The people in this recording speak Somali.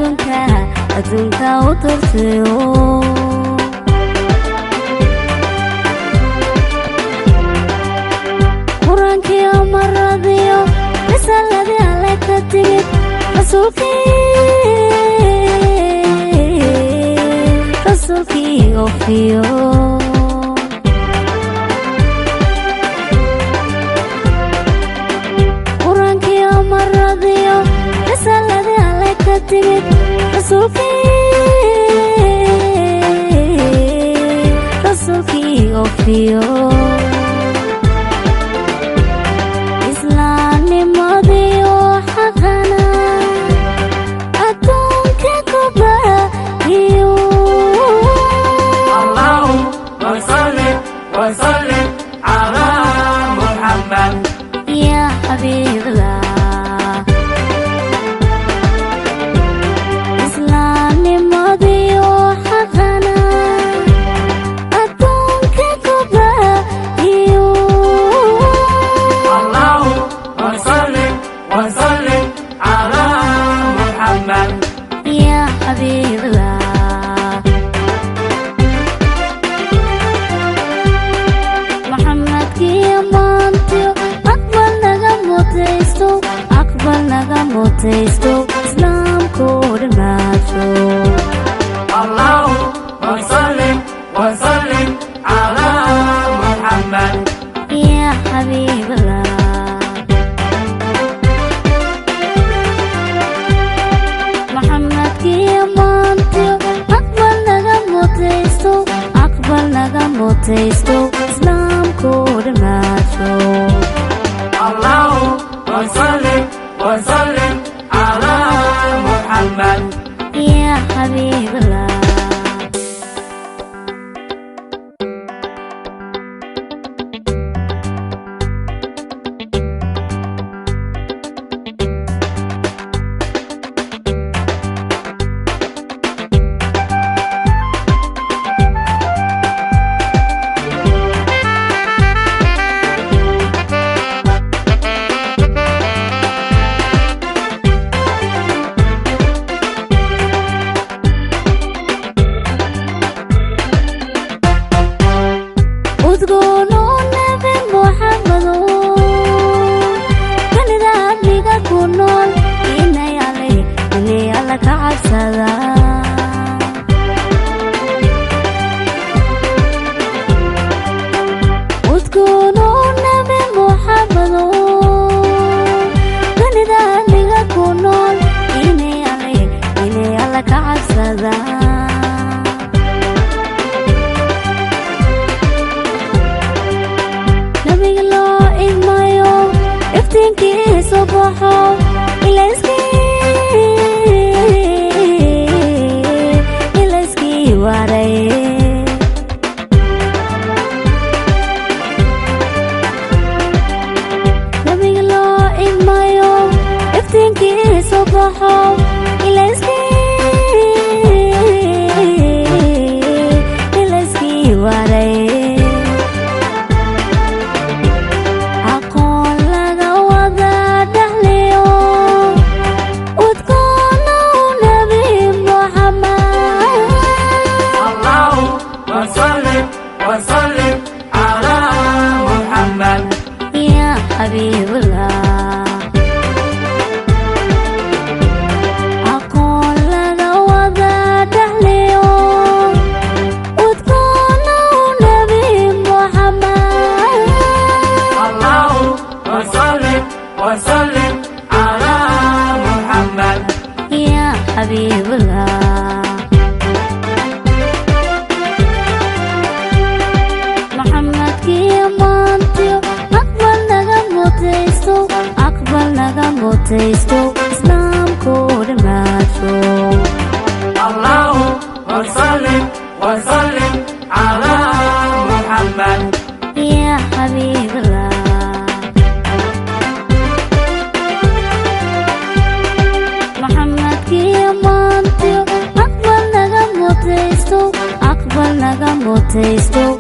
adduunka u turtiyo quraanki amaradiyo risaladii alle ka timid rasuulkii oofiyo quraanki amaradiyo risaladii alle ka timid rasuulkii oofiyo islaamnimadiyo xaqana adduunka ku baahiyo Allahumma salli wa sallim ala Muhammad ya habiballah Taste Islam coordination. Allahumma salli wa sallim ala Muhammad ya habiballah Muhammad ki amantiyo aqbal naga mutaysto Islam coordination. Allahumma salli wa sallim ala Muhammad ya habiballah Taste Islam coordination. Allahumma salli wa sallim ala Muhammad ya habiballah Muhammad ki amantiyo aqbal naga mutaysto